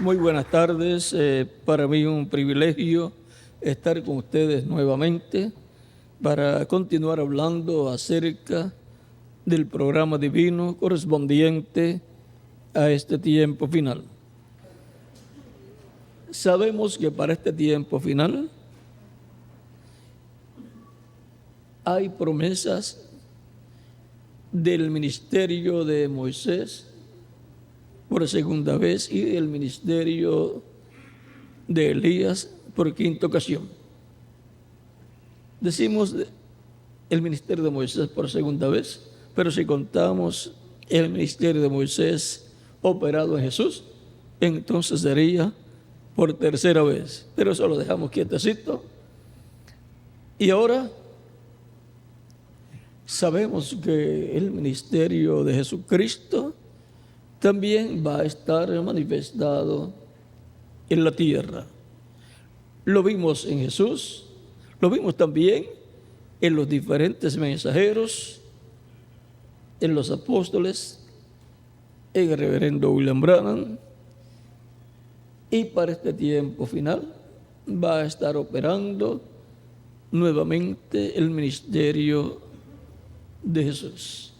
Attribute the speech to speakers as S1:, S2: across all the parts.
S1: Muy buenas tardes. Para mí un privilegio estar con ustedes nuevamente para continuar hablando acerca del programa divino correspondiente a este tiempo final. Sabemos que para este tiempo final hay promesas del ministerio de Moisés por segunda vez y del ministerio de Elías por quinta ocasión. Decimos el ministerio de Moisés por segunda vez, pero si contamos el ministerio de Moisés operado en Jesús, entonces sería por tercera vez. Pero eso lo dejamos quietecito. Y ahora sabemos que el ministerio de Jesucristo también va a estar manifestado en la tierra. Lo vimos en Jesús, lo vimos también en los diferentes mensajeros, en los apóstoles, en el reverendo William Branham, y para este tiempo final va a estar operando nuevamente el ministerio de Jesús,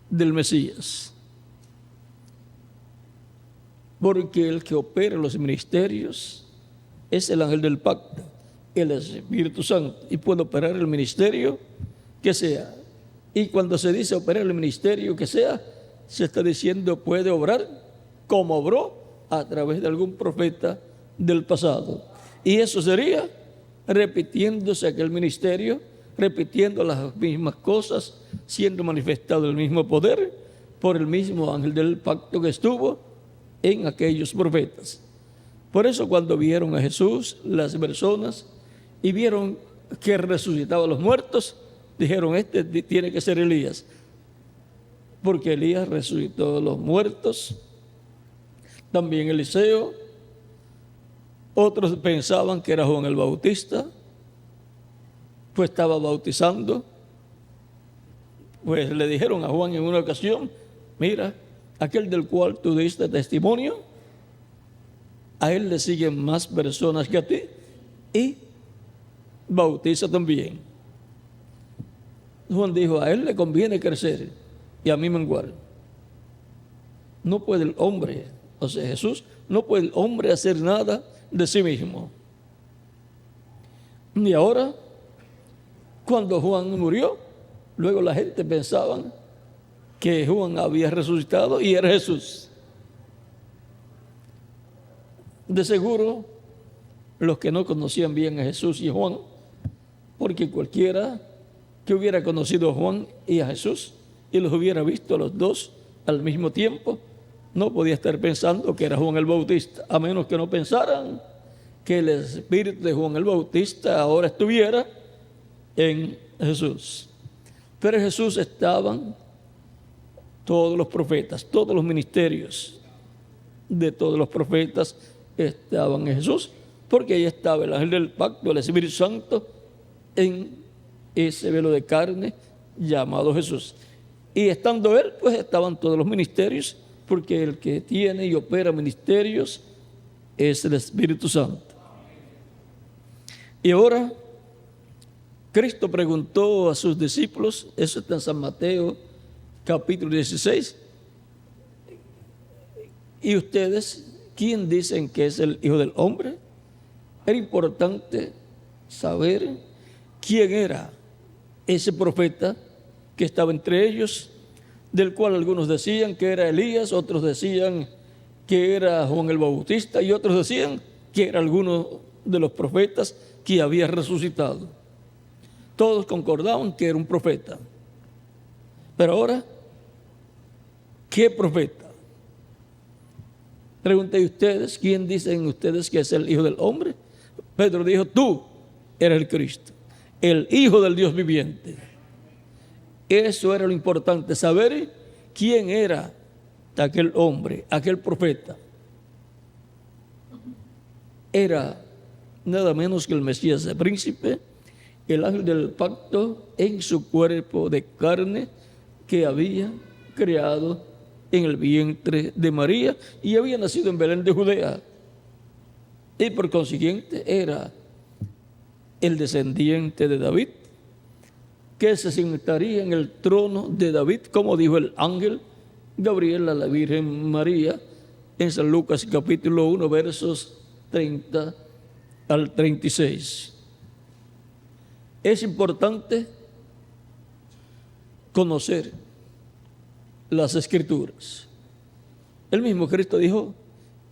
S1: del Mesías. Porque el que opera los ministerios es el ángel del pacto, el Espíritu Santo, y puede operar el ministerio que sea. Y cuando se dice operar el ministerio que sea, se está diciendo puede obrar como obró a través de algún profeta del pasado. Y eso sería repitiéndose aquel ministerio, repitiendo las mismas cosas, siendo manifestado el mismo poder por el mismo ángel del pacto que estuvo en aquellos profetas. Por eso cuando vieron a Jesús, las personas, y vieron que resucitaba a los muertos, dijeron, este tiene que ser Elías, porque Elías resucitó a los muertos, también Eliseo. Otros pensaban que era Juan el Bautista, pues estaba bautizando. Pues le dijeron a Juan en una ocasión, mira, aquel del cual tú diste testimonio, a él le siguen más personas que a ti y bautiza también. Juan dijo, a él le conviene crecer y a mí menguar. No puede el hombre, o sea Jesús, no puede el hombre hacer nada de sí mismo. Y ahora, cuando Juan murió, luego la gente pensaba que Juan había resucitado y era Jesús. De seguro, los que no conocían bien a Jesús y a Juan, porque cualquiera que hubiera conocido a Juan y a Jesús y los hubiera visto a los dos al mismo tiempo, no podía estar pensando que era Juan el Bautista, a menos que no pensaran que el espíritu de Juan el Bautista ahora estuviera en Jesús. Pero en Jesús estaban todos los profetas, todos los ministerios de todos los profetas estaban en Jesús, porque ahí estaba el ángel del pacto, el Espíritu Santo, en ese velo de carne llamado Jesús. Y estando él, pues estaban todos los ministerios, porque el que tiene y opera ministerios es el Espíritu Santo. Y ahora, Cristo preguntó a sus discípulos, eso está en San Mateo, capítulo 16, ¿y ustedes quién dicen que es el Hijo del Hombre? Era importante saber quién era ese profeta que estaba entre ellos, del cual algunos decían que era Elías, otros decían que era Juan el Bautista y otros decían que era alguno de los profetas que había resucitado. Todos concordaban que era un profeta. Pero ahora, ¿qué profeta? Pregunté a ustedes, ¿quién dicen ustedes que es el Hijo del Hombre? Pedro dijo, tú eres el Cristo, el Hijo del Dios viviente. Eso era lo importante, saber quién era aquel hombre, aquel profeta. Era nada menos que el Mesías de príncipe, el ángel del pacto en su cuerpo de carne que había creado en el vientre de María y había nacido en Belén de Judea. Y por consiguiente era el descendiente de David, que se sentaría en el trono de David, como dijo el ángel Gabriel a la Virgen María en San Lucas capítulo 1, versos 30 al 36. Es importante conocer las Escrituras. El mismo Cristo dijo: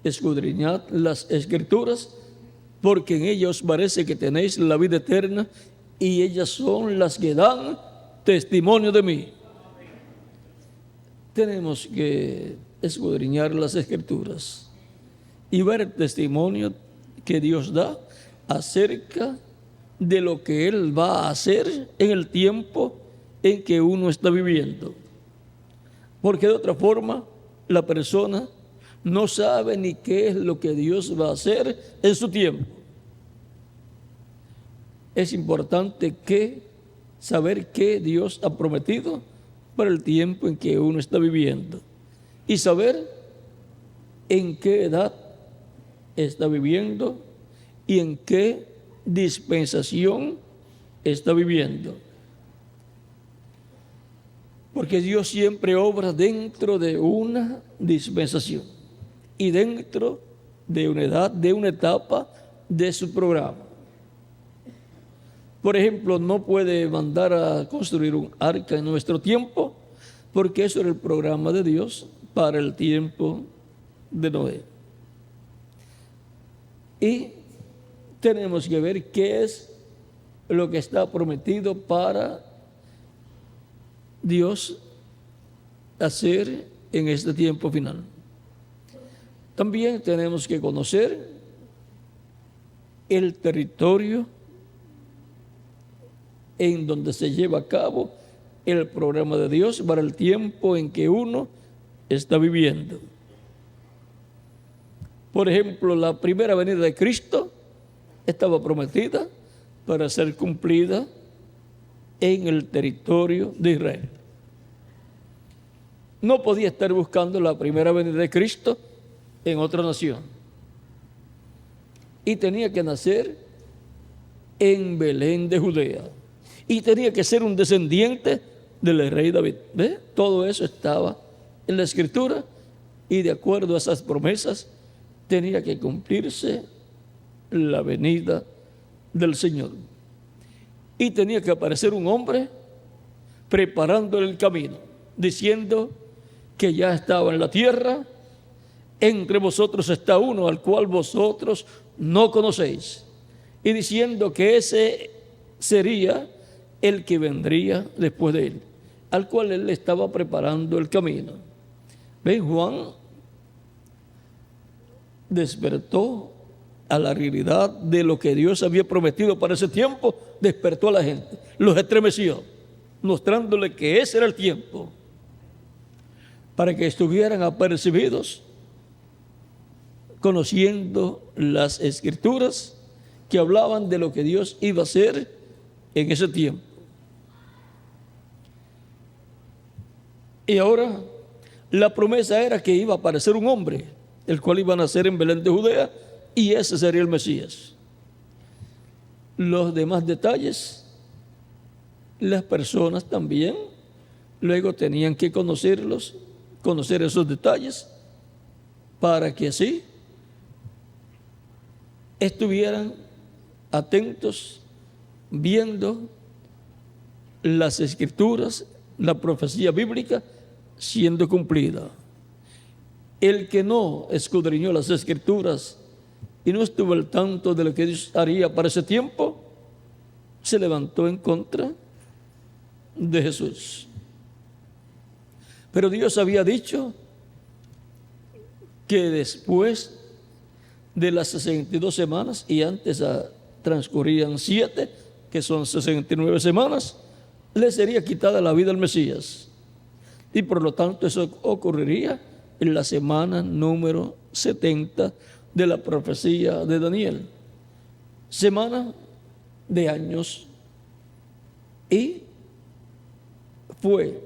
S1: escudriñad las Escrituras, porque en ellas os parece que tenéis la vida eterna, y ellas son las que dan testimonio de mí. Tenemos que escudriñar las Escrituras y ver el testimonio que Dios da acerca de lo que Él va a hacer en el tiempo en que uno está viviendo. Porque de otra forma, la persona no sabe ni qué es lo que Dios va a hacer en su tiempo. Es importante saber qué Dios ha prometido para el tiempo en que uno está viviendo y saber en qué edad está viviendo y en qué dispensación está viviendo. Porque Dios siempre obra dentro de una dispensación y dentro de una edad, de una etapa de su programa. Por ejemplo, no puede mandar a construir un arca en nuestro tiempo, porque eso era el programa de Dios para el tiempo de Noé. Y tenemos que ver qué es lo que está prometido para Dios hacer en este tiempo final. También tenemos que conocer el territorio en donde se lleva a cabo el programa de Dios para el tiempo en que uno está viviendo. Por ejemplo, la primera venida de Cristo estaba prometida para ser cumplida en el territorio de Israel. No podía estar buscando la primera venida de Cristo en otra nación. Y tenía que nacer en Belén de Judea. Y tenía que ser un descendiente del rey David. ¿Ve? Todo eso estaba en la Escritura y de acuerdo a esas promesas tenía que cumplirse la venida del Señor. Y tenía que aparecer un hombre preparando el camino, diciendo que ya estaba en la tierra, entre vosotros está uno al cual vosotros no conocéis, y diciendo que ese sería el que vendría después de él, al cual él estaba preparando el camino. ¿Ven? Juan despertó a la realidad de lo que Dios había prometido para ese tiempo, despertó a la gente, los estremeció, mostrándole que ese era el tiempo, para que estuvieran apercibidos, conociendo las Escrituras que hablaban de lo que Dios iba a hacer en ese tiempo. Y ahora la promesa era que iba a aparecer un hombre, el cual iba a nacer en Belén de Judea, y ese sería el Mesías. Los demás detalles, las personas también luego tenían que conocer esos detalles, para que así estuvieran atentos, viendo las Escrituras, la profecía bíblica siendo cumplida. El que no escudriñó las Escrituras y no estuvo al tanto de lo que Dios haría para ese tiempo, se levantó en contra de Jesús. Pero Dios había dicho que después de las 62 semanas, y antes transcurrían 7, que son 69 semanas, le sería quitada la vida al Mesías. Y por lo tanto eso ocurriría en la semana número 70 de la profecía de Daniel. Semana de años. Y fue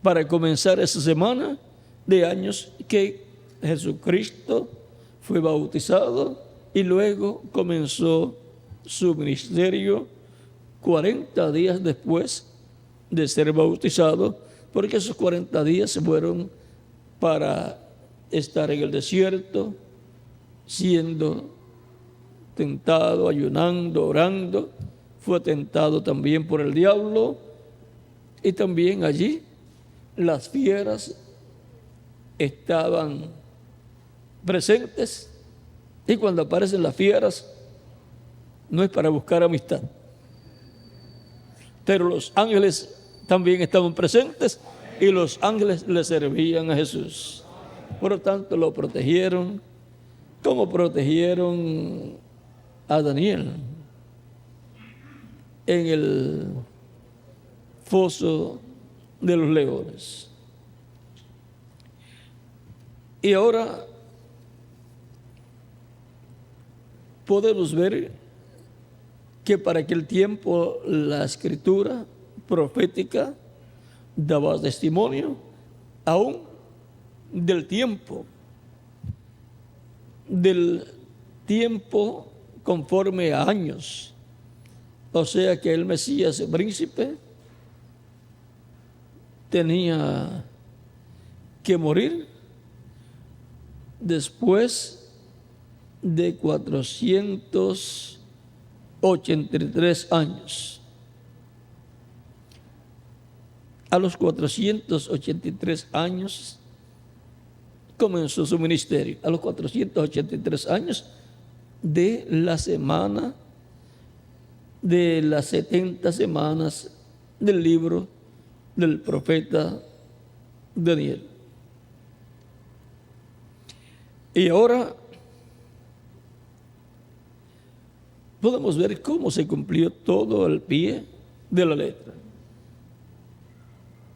S1: para comenzar esa semana de años que Jesucristo fue bautizado y luego comenzó su ministerio 40 días después de ser bautizado, porque esos 40 días fueron para estar en el desierto, siendo tentado, ayunando, orando. Fue tentado también por el diablo, y también allí las fieras estaban presentes, y cuando aparecen las fieras no es para buscar amistad, pero los ángeles también estaban presentes y los ángeles le servían a Jesús. Por lo tanto, lo protegieron como protegieron a Daniel en el foso de los leones. Y ahora podemos ver que para aquel tiempo la escritura profética daba testimonio aún del tiempo conforme a años. O sea que el Mesías, el príncipe, tenía que morir después de 483 años. A los 483 años comenzó su ministerio. A los 483 años de la semana, de las 70 semanas del libro del profeta Daniel. Y ahora podemos ver cómo se cumplió todo al pie de la letra.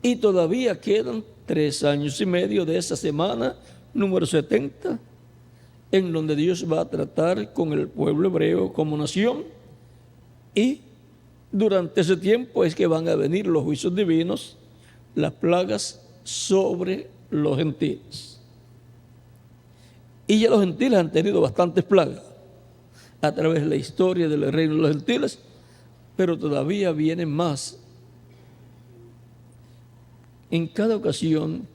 S1: Y todavía quedan 3 años y medio de esa semana número 70, en donde Dios va a tratar con el pueblo hebreo como nación, y durante ese tiempo es que van a venir los juicios divinos, las plagas sobre los gentiles. Y ya los gentiles han tenido bastantes plagas a través de la historia del reino de los gentiles, pero todavía vienen más. En cada ocasión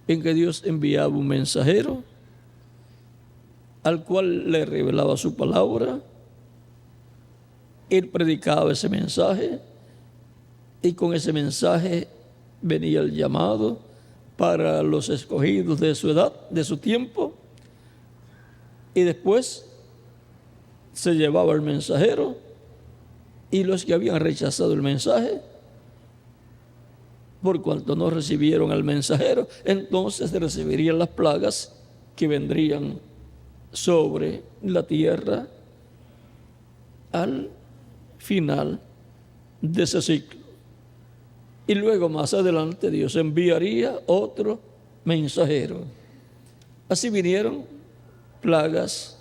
S1: en que Dios enviaba un mensajero al cual le revelaba su palabra, él predicaba ese mensaje, y con ese mensaje venía el llamado para los escogidos de su edad, de su tiempo, y después se llevaba el mensajero, y los que habían rechazado el mensaje, por cuanto no recibieron al mensajero, entonces recibirían las plagas que vendrían sobre la tierra al final de ese ciclo. Y luego más adelante Dios enviaría otro mensajero. Así vinieron plagas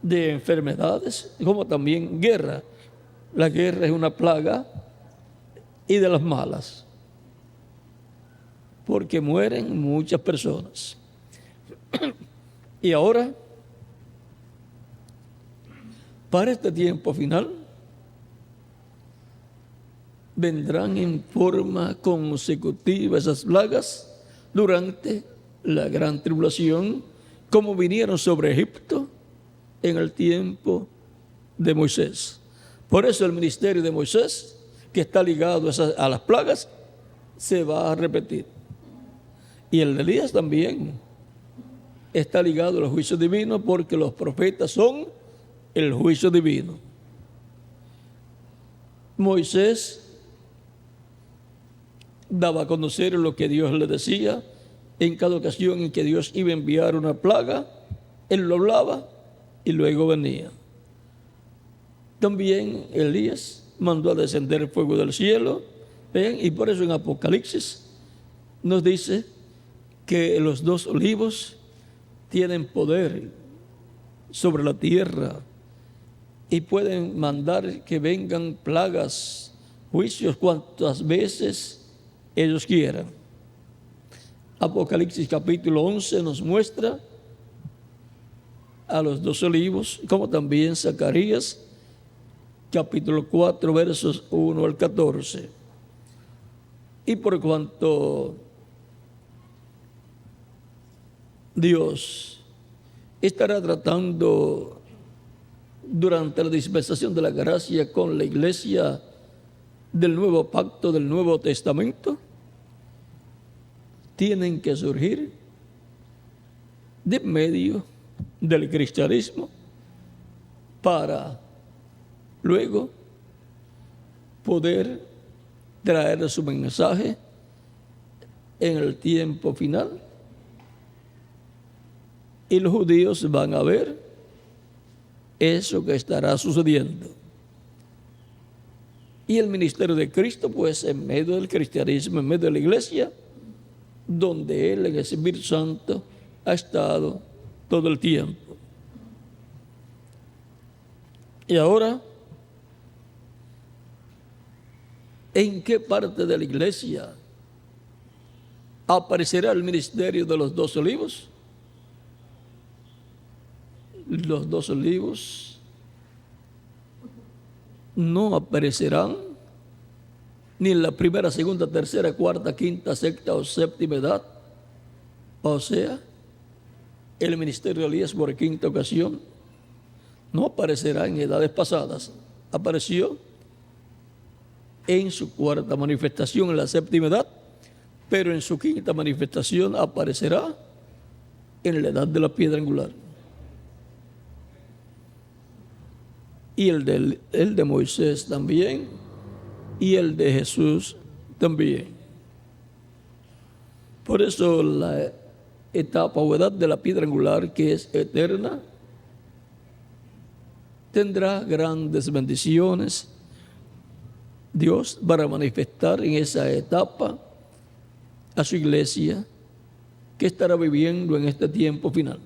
S1: de enfermedades, como también guerra. La guerra es una plaga, y de las malas, porque mueren muchas personas. Y ahora, para este tiempo final, vendrán en forma consecutiva esas plagas durante la gran tribulación, como vinieron sobre Egipto en el tiempo de Moisés. Por eso el ministerio de Moisés, que está ligado a las plagas, se va a repetir. Y el de Elías también está ligado a los juicios divinos, porque los profetas son el juicio divino. Moisés daba a conocer lo que Dios le decía. En cada ocasión en que Dios iba a enviar una plaga, él lo hablaba y luego venía. También Elías mandó a descender el fuego del cielo. ¿Ven? Y por eso en Apocalipsis nos dice que los 2 olivos tienen poder sobre la tierra y pueden mandar que vengan plagas, juicios, cuantas veces ellos quieran. Apocalipsis capítulo 11 nos muestra a los 2 olivos, como también Zacarías capítulo 4 versos 1 al 14. Y por cuanto Dios estará tratando durante la dispensación de la gracia con la iglesia del nuevo pacto, del Nuevo Testamento, tienen que surgir de medio del cristianismo para luego poder traer su mensaje en el tiempo final. Y los judíos van a ver eso que estará sucediendo. Y el ministerio de Cristo, pues en medio del cristianismo, en medio de la iglesia, donde Él en el Espíritu Santo ha estado todo el tiempo. Y ahora, ¿en qué parte de la iglesia aparecerá el ministerio de los 2 olivos? Los 2 olivos no aparecerán ni en la primera, segunda, tercera, cuarta, quinta, sexta o séptima edad. O sea, el ministerio de Elías por quinta ocasión no aparecerá en edades pasadas. Apareció en su cuarta manifestación en la séptima edad, pero en su quinta manifestación aparecerá en la edad de la piedra angular. Y el de Moisés también, y el de Jesús también. Por eso la etapa o edad de la piedra angular, que es eterna, tendrá grandes bendiciones. Dios para manifestar en esa etapa a su iglesia que estará viviendo en este tiempo final.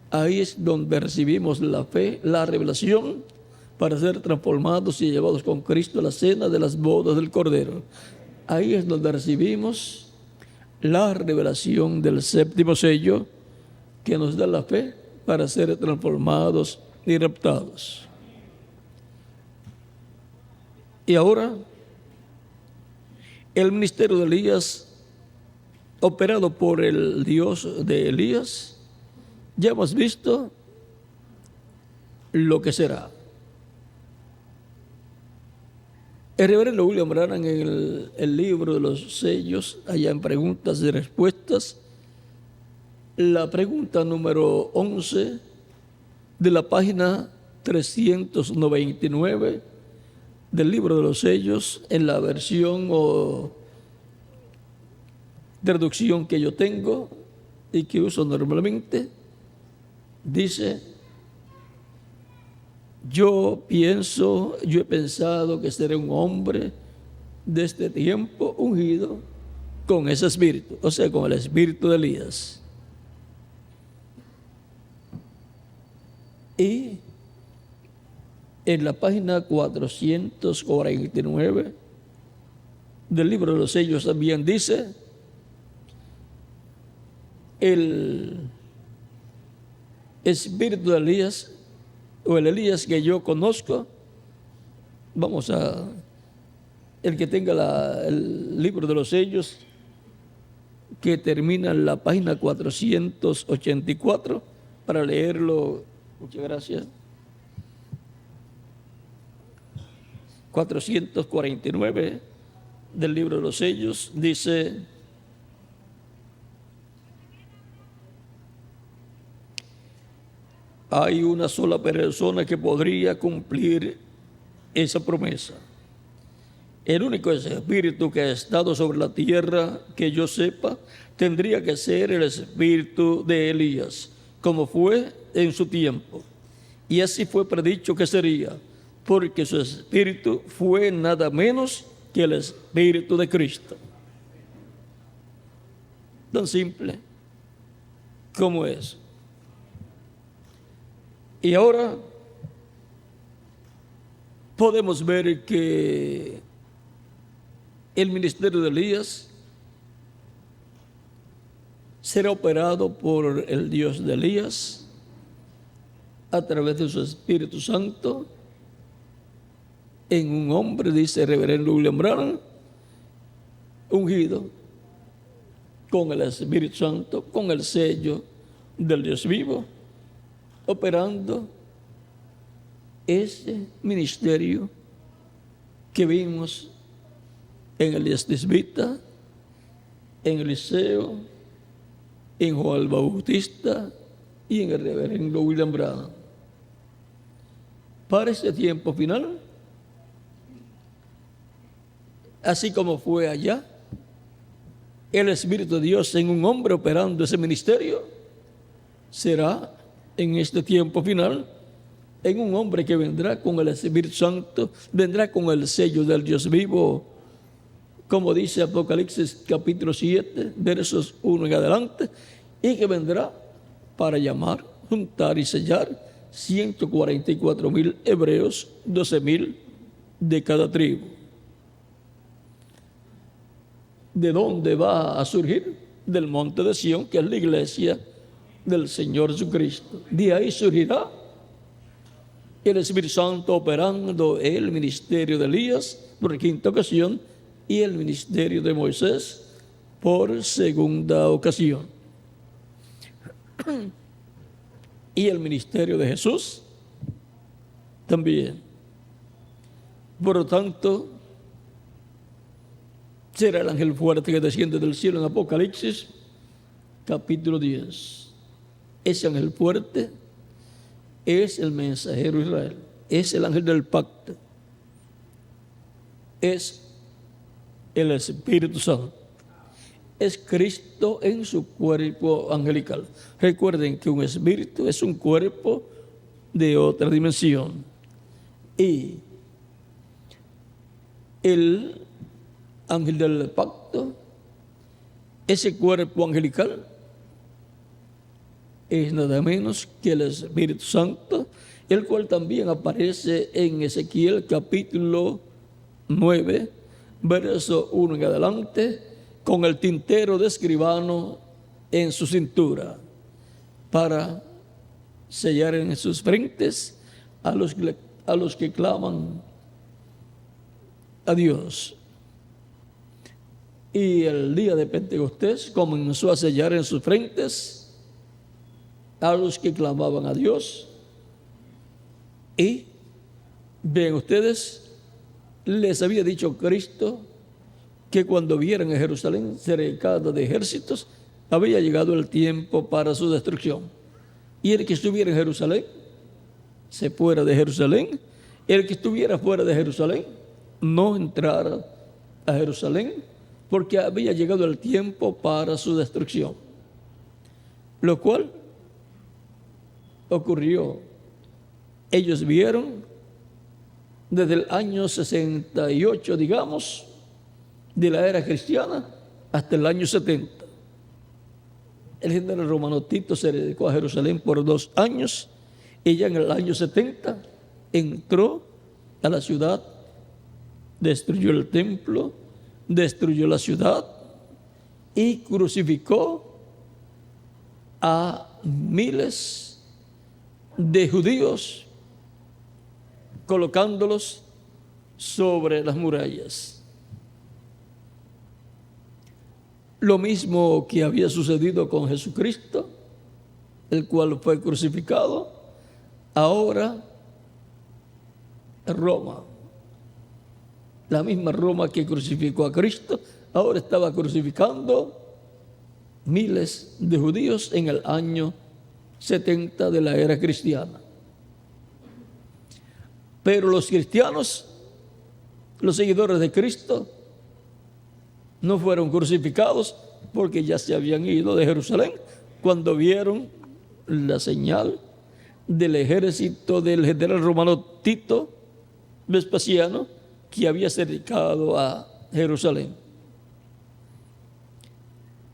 S1: Ahí es donde recibimos la fe, la revelación, para ser transformados y llevados con Cristo a la cena de las bodas del Cordero. Ahí es donde recibimos la revelación del séptimo sello, que nos da la fe para ser transformados y raptados. Y ahora, el ministerio de Elías, operado por el Dios de Elías, ya hemos visto lo que será. El reverendo William Branham, en el libro de los sellos, allá en preguntas y respuestas, la pregunta número 11 de la página 399 del libro de los sellos, en la versión o traducción que yo tengo y que uso normalmente, dice: yo he pensado que seré un hombre de este tiempo ungido con ese espíritu, o sea, con el espíritu de Elías. Y en la página 449 del libro de los sellos también dice: el espíritu de Elías, o el Elías que yo conozco, el que tenga el libro de los sellos, que termina en la página 484, para leerlo. Muchas gracias. 449 del libro de los sellos dice: hay una sola persona que podría cumplir esa promesa. El único espíritu que ha estado sobre la tierra, que yo sepa, tendría que ser el espíritu de Elías, como fue en su tiempo. Y así fue predicho que sería, porque su espíritu fue nada menos que el espíritu de Cristo. Tan simple como es. Y ahora podemos ver que el ministerio de Elías será operado por el Dios de Elías a través de su Espíritu Santo en un hombre, dice el reverendo William Branham, ungido con el Espíritu Santo, con el sello del Dios vivo, operando ese ministerio que vimos en Elías Tisbita, en Eliseo, en Juan el Bautista y en el reverendo William Branham. Para ese tiempo final, así como fue allá, el Espíritu de Dios en un hombre operando ese ministerio, será en este tiempo final en un hombre que vendrá con el Espíritu Santo, vendrá con el sello del Dios vivo, como dice Apocalipsis capítulo 7, versos 1 en adelante, y que vendrá para llamar, juntar y sellar 144,000 hebreos, 12,000 de cada tribu. ¿De dónde va a surgir? Del monte de Sión, que es la iglesia del Señor Jesucristo. De ahí surgirá el Espíritu Santo operando el ministerio de Elías por quinta ocasión y el ministerio de Moisés por segunda ocasión. Y el ministerio de Jesús también. Por lo tanto, será el ángel fuerte que desciende del cielo en Apocalipsis capítulo 10. Ese ángel fuerte es el mensajero de Israel, es el ángel del pacto, es el Espíritu Santo, es Cristo en su cuerpo angelical. Recuerden que un espíritu es un cuerpo de otra dimensión. Y el ángel del pacto, ese cuerpo angelical, es nada menos que el Espíritu Santo, el cual también aparece en Ezequiel capítulo 9, verso 1 en adelante, con el tintero de escribano en su cintura, para sellar en sus frentes a los que claman a Dios. Y el día de Pentecostés comenzó a sellar en sus frentes a los que clamaban a Dios. Y ven ustedes, les había dicho Cristo que cuando vieran a Jerusalén cercada de ejércitos, había llegado el tiempo para su destrucción. Y el que estuviera en Jerusalén se fuera de Jerusalén. El que estuviera fuera de Jerusalén no entrara a Jerusalén, porque había llegado el tiempo para su destrucción. Lo cual ocurrió. Ellos vieron desde el año 68, digamos, de la era cristiana, hasta el año 70. El general romano Tito se dedicó a Jerusalén por 2 años y ya en el año 70 entró a la ciudad, destruyó el templo, destruyó la ciudad y crucificó a miles de judíos, colocándolos sobre las murallas. Lo mismo que había sucedido con Jesucristo, el cual fue crucificado, ahora Roma, la misma Roma que crucificó a Cristo, ahora estaba crucificando miles de judíos en el año 70 de la era cristiana. Pero los cristianos, los seguidores de Cristo, no fueron crucificados porque ya se habían ido de Jerusalén cuando vieron la señal del ejército del general romano Tito Vespasiano, que había cercado a Jerusalén.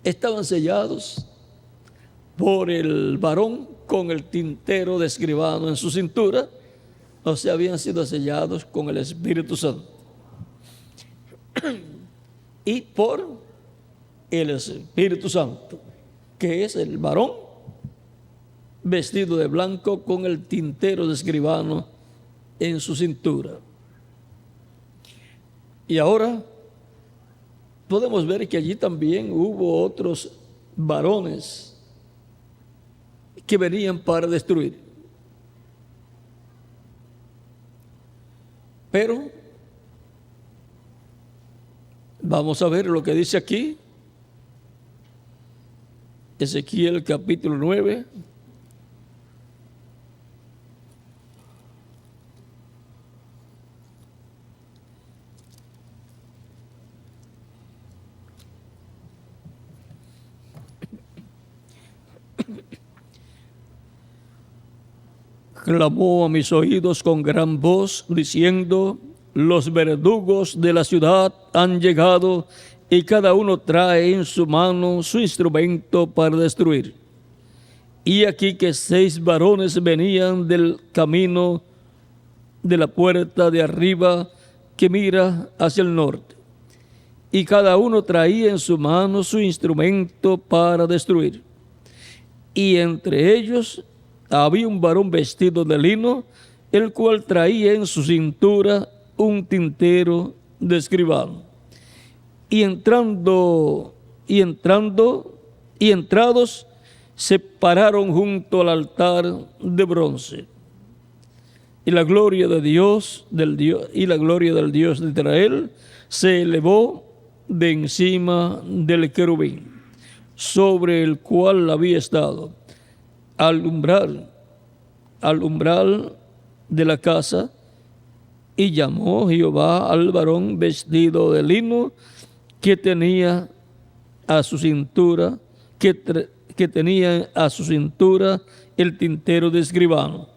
S1: Estaban sellados por el varón con el tintero de escribano en su cintura, o sea, habían sido sellados con el Espíritu Santo. Y por el Espíritu Santo, que es el varón vestido de blanco con el tintero de escribano en su cintura. Y ahora podemos ver que allí también hubo otros varones que venían para destruir. Pero vamos a ver lo que dice aquí, Ezequiel capítulo 9. Clamó a mis oídos con gran voz, diciendo: los verdugos de la ciudad han llegado, y cada uno trae en su mano su instrumento para destruir. Y aquí que 6 varones venían del camino de la puerta de arriba que mira hacia el norte, y cada uno traía en su mano su instrumento para destruir. Y entre ellos había un varón vestido de lino, el cual traía en su cintura un tintero de escribano. Y entrados, se pararon junto al altar de bronce. Y la gloria de Dios, del Dios de Israel se elevó de encima del querubín, sobre el cual había estado, al umbral de la casa, y llamó Jehová al varón vestido de lino que tenía a su cintura, el tintero de escribano.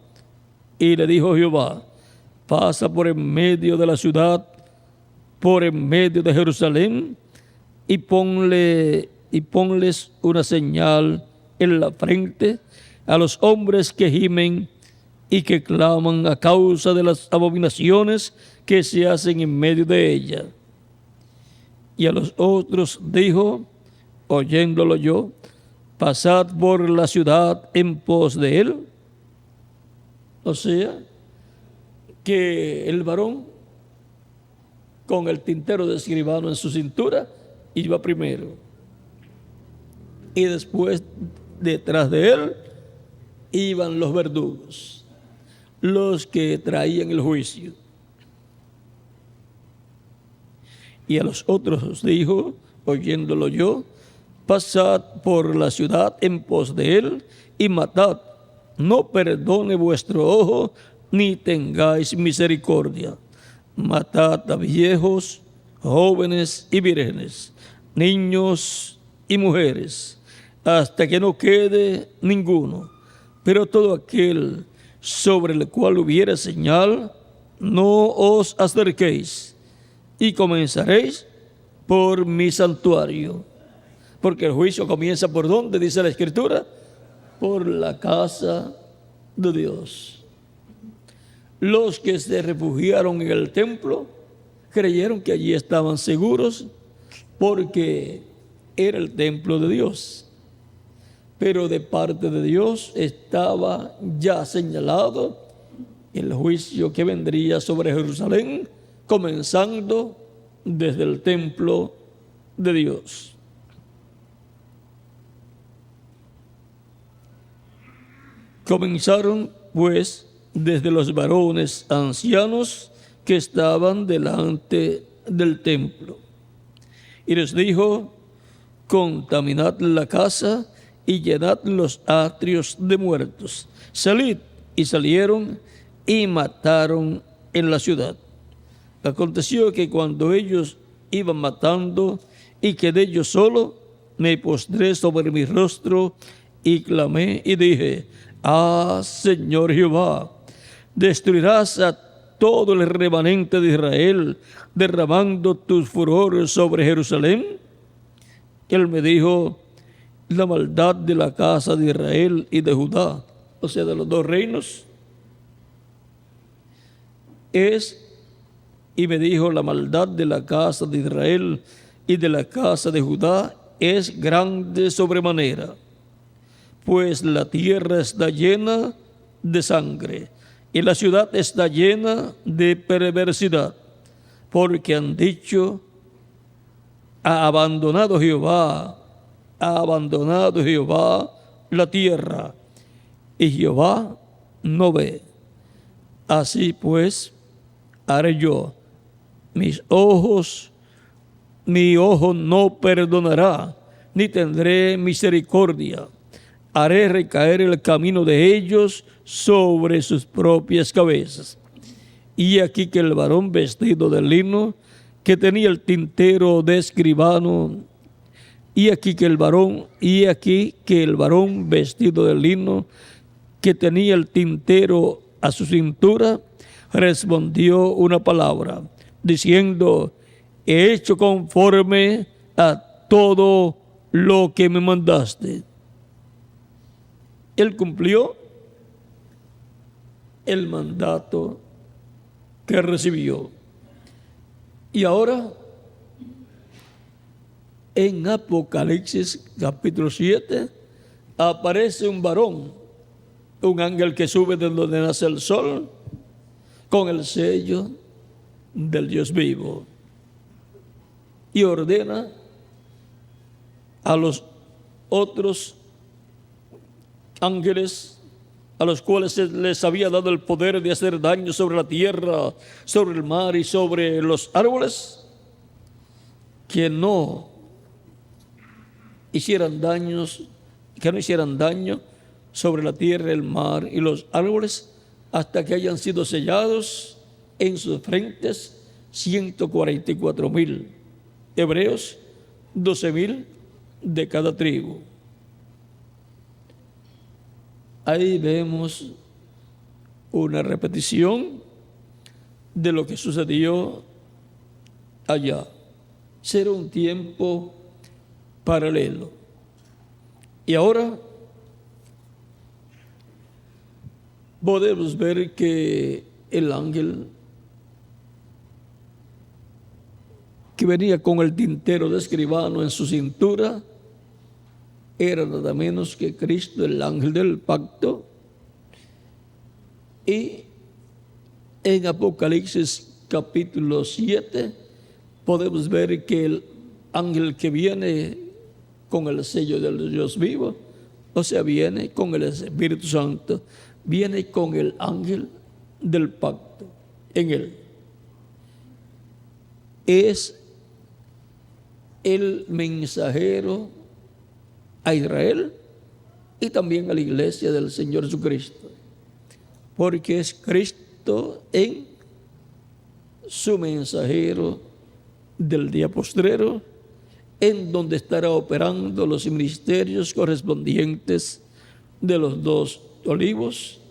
S1: Y le dijo Jehová: pasa por en medio de la ciudad, por en medio de Jerusalén, y ponles una señal en la frente a los hombres que gimen y que claman a causa de las abominaciones que se hacen en medio de ella. Y a los otros dijo, oyéndolo yo: pasad por la ciudad en pos de él. O sea, que el varón con el tintero de escribano en su cintura iba primero, y después detrás de él iban los verdugos, los que traían el juicio. Y a los otros dijo, oyéndolo yo: pasad por la ciudad en pos de él y matad, no perdone vuestro ojo, ni tengáis misericordia. Matad a viejos, jóvenes y vírgenes, niños y mujeres, hasta que no quede ninguno. Pero todo aquel sobre el cual hubiere señal, no os acerquéis, y comenzaréis por mi santuario. Porque el juicio comienza ¿por dónde? Dice la Escritura: por la casa de Dios. Los que se refugiaron en el templo creyeron que allí estaban seguros porque era el templo de Dios. Pero de parte de Dios estaba ya señalado el juicio que vendría sobre Jerusalén, comenzando desde el templo de Dios. Comenzaron pues desde los varones ancianos que estaban delante del templo. Y les dijo: contaminad la casa y llenad los atrios de muertos. Salid. Y salieron y mataron en la ciudad. Aconteció que cuando ellos iban matando y quedé yo solo, me postré sobre mi rostro y clamé y dije: ah, Señor Jehová, destruirás a todo el remanente de Israel, derramando tus furores sobre Jerusalén. Él me dijo: la maldad de la casa de Israel y de Judá, o sea, de los dos reinos, y me dijo: la maldad de la casa de Israel y de la casa de Judá es grande sobremanera. pues la tierra está llena de sangre y la ciudad está llena de perversidad, porque han dicho, ha abandonado Jehová la tierra, y Jehová no ve. Así pues, haré yo, mi ojo no perdonará, ni tendré misericordia. Haré recaer el camino de ellos sobre sus propias cabezas. Y aquí que el varón vestido de lino, que tenía el tintero de escribano, y aquí que el varón vestido de lino, que tenía el tintero a su cintura, respondió una palabra, diciendo, he hecho conforme a todo lo que me mandaste. Él cumplió el mandato que recibió. Y ahora, en Apocalipsis capítulo 7, aparece un varón, un ángel que sube de donde nace el sol, con el sello del Dios vivo. Y ordena a los otros ángeles, a los cuales se les había dado el poder de hacer daño sobre la tierra, sobre el mar y sobre los árboles, que no hicieran daño sobre la tierra, el mar y los árboles, hasta que hayan sido sellados en sus frentes 144,000 hebreos, 12,000 de cada tribu. Ahí vemos una repetición de lo que sucedió allá. Será un tiempo paralelo. Y ahora podemos ver que el ángel que venía con el tintero de escribano en su cintura era nada menos que Cristo, el ángel del pacto. Y en Apocalipsis capítulo 7 podemos ver que el ángel que viene con el sello del Dios vivo, o sea, viene con el Espíritu Santo, viene con el ángel del pacto en él. Es el mensajero a Israel y también a la iglesia del Señor Jesucristo, porque es Cristo en su mensajero del día postrero, en donde estará operando los ministerios correspondientes de los dos olivos,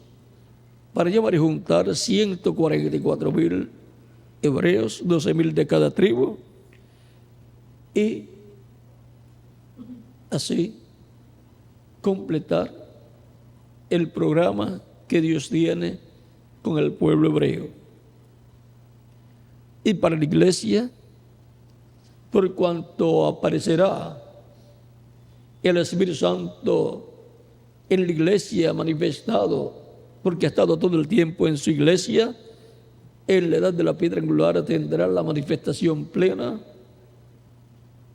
S1: para llevar y juntar 144,000 hebreos, 12,000 de cada tribu, y así completar el programa que Dios tiene con el pueblo hebreo. Y para la iglesia, por cuanto aparecerá el Espíritu Santo en la iglesia manifestado, porque ha estado todo el tiempo en su iglesia, en la edad de la piedra angular tendrá la manifestación plena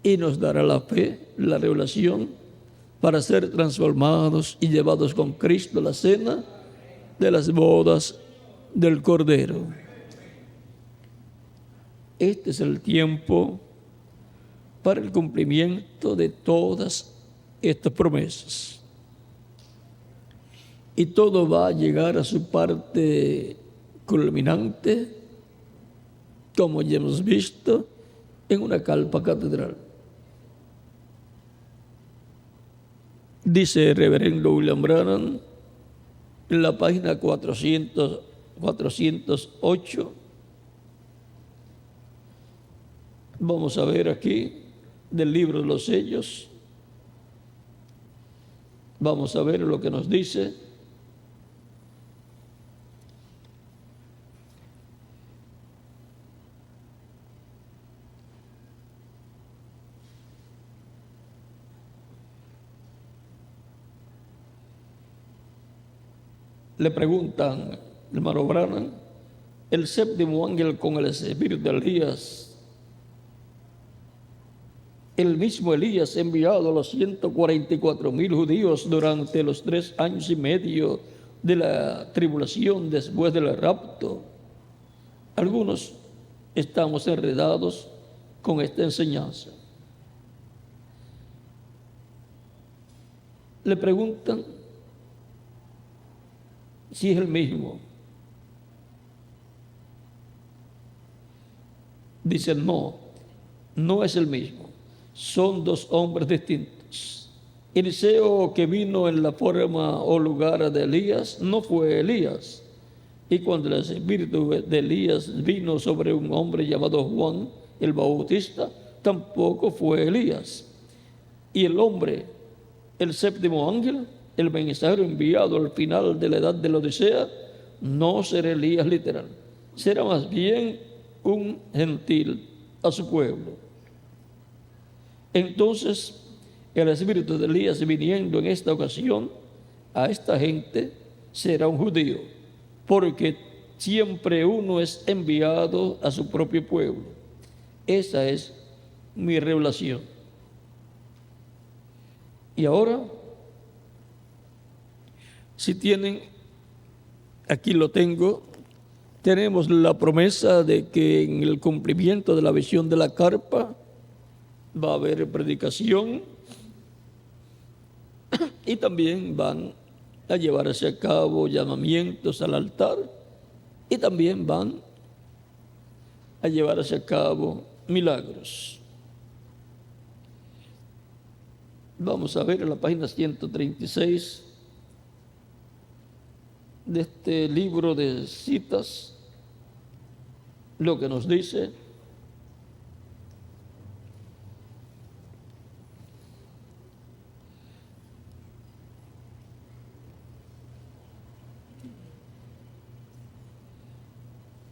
S1: y nos dará la fe, la revelación, para ser transformados y llevados con Cristo a la cena de las bodas del Cordero. Este es el tiempo para el cumplimiento de todas estas promesas. Y todo va a llegar a su parte culminante, como ya hemos visto, en una calpa catedral. Dice el reverendo William Branham en la página 408. Vamos a ver aquí del libro de los sellos. Vamos a ver lo que nos dice. le preguntan, hermano Branham, el séptimo ángel con el espíritu de Elías, el mismo Elías enviado a los 144,000 judíos durante los 3 años y medio de la tribulación después del rapto. Algunos estamos enredados con esta enseñanza. Le preguntan si es el mismo. Dicen no, no es el mismo. Son 2 hombres distintos. Eliseo, que vino en la forma o lugar de Elías, no fue Elías. Y cuando el espíritu de Elías vino sobre un hombre llamado Juan el Bautista, tampoco fue Elías. Y el hombre, el séptimo ángel, el mensajero enviado al final de la edad de la Odisea, no será Elías literal, será más bien un gentil a su pueblo. Entonces, el espíritu de Elías viniendo en esta ocasión a esta gente será un judío, porque siempre uno es enviado a su propio pueblo. Esa es mi revelación. Y ahora, si tienen, aquí lo tengo, tenemos la promesa de que en el cumplimiento de la visión de la carpa va a haber predicación y también van a llevarse a cabo llamamientos al altar y también van a llevarse a cabo milagros. Vamos a ver en la página 136 de este libro de citas lo que nos dice.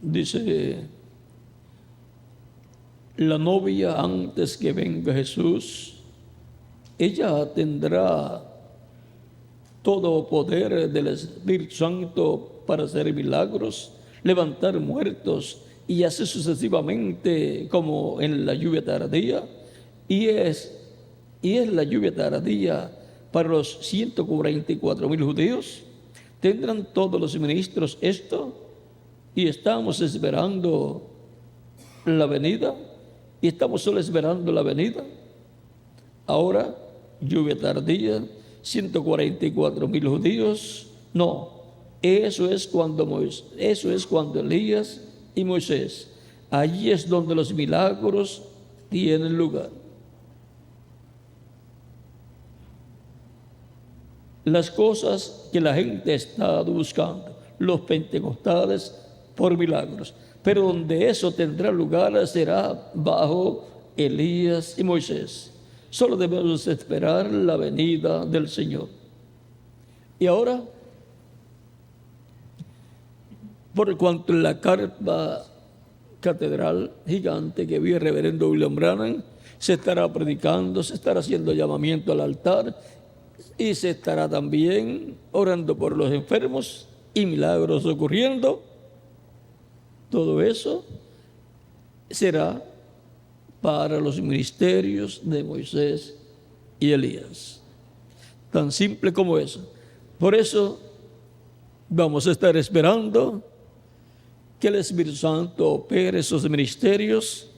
S1: Dice, la novia antes que venga Jesús, ella tendrá todo poder del Espíritu Santo para hacer milagros, levantar muertos y así sucesivamente como en la lluvia tardía. Y es la lluvia tardía para los 144,000 judíos. ¿Tendrán todos los ministros esto? Y estamos esperando la venida. Y estamos solo esperando la venida. Ahora, lluvia tardía, 144,000 judíos. No, eso es cuando Elías y Moisés. Allí es donde los milagros tienen lugar. Las cosas que la gente ha estado buscando, los pentecostales por milagros, pero donde eso tendrá lugar será bajo Elías y Moisés. Solo debemos esperar la venida del Señor. Y ahora, por cuanto en la carpa catedral gigante que vi el reverendo William Branham, se estará predicando, se estará haciendo llamamiento al altar y se estará también orando por los enfermos y milagros ocurriendo. Todo eso será para los ministerios de Moisés y Elías. Tan simple como eso. Por eso vamos a estar esperando que el Espíritu Santo opere esos ministerios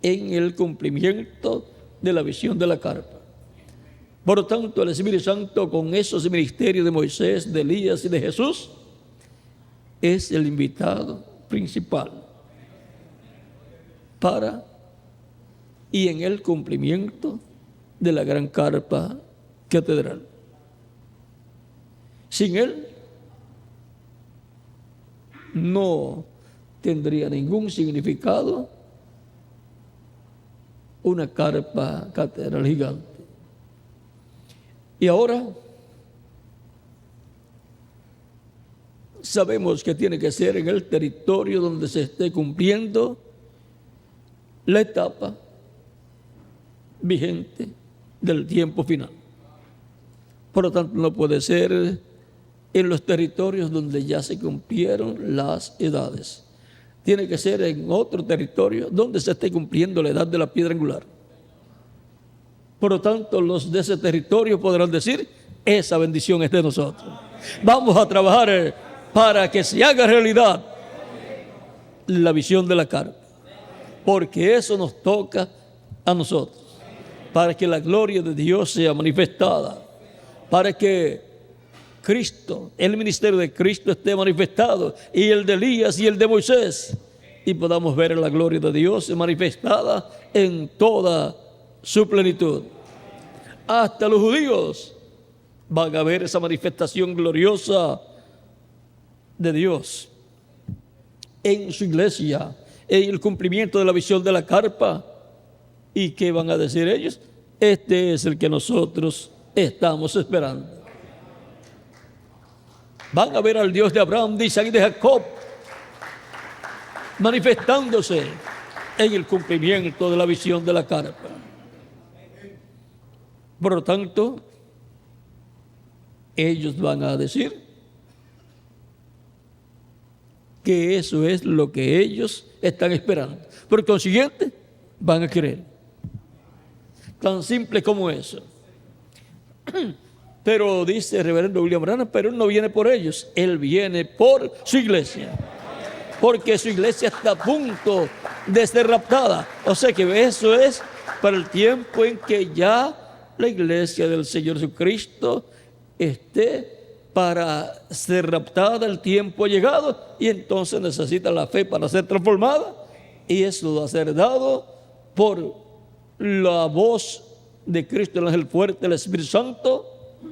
S1: en el cumplimiento de la visión de la carpa. Por lo tanto, el Espíritu Santo con esos ministerios de Moisés, de Elías y de Jesús es el invitado principal para y en el cumplimiento de la gran carpa catedral. Sin él no tendría ningún significado una carpa catedral gigante. Y ahora sabemos que tiene que ser en el territorio donde se esté cumpliendo la etapa vigente del tiempo final. Por lo tanto, no puede ser en los territorios donde ya se cumplieron las edades. Tiene que ser en otro territorio donde se esté cumpliendo la edad de la piedra angular. Por lo tanto, los de ese territorio podrán decir, esa bendición es de nosotros. Vamos a trabajar para que se haga realidad la visión de la carpa, porque eso nos toca a nosotros, para que la gloria de Dios sea manifestada, para que Cristo, el ministerio de Cristo esté manifestado, y el de Elías y el de Moisés, y podamos ver la gloria de Dios manifestada en toda su plenitud. Hasta los judíos van a ver esa manifestación gloriosa de Dios en su iglesia, en el cumplimiento de la visión de la carpa. ¿Y qué van a decir ellos? Este es el que nosotros estamos esperando. Van a ver al Dios de Abraham, de Isaac y de Jacob manifestándose en el cumplimiento de la visión de la carpa. Por lo tanto, ellos van a decir que eso es lo que ellos están esperando. Por consiguiente, van a creer. Tan simple como eso. Pero dice el reverendo William Branham, pero él no viene por ellos, él viene por su iglesia. Porque su iglesia está a punto de ser raptada. O sea que eso es para el tiempo en que ya la iglesia del Señor Jesucristo esté para ser raptada, el tiempo ha llegado y entonces necesita la fe para ser transformada, y eso va a ser dado por la voz de Cristo, el ángel fuerte, el Espíritu Santo,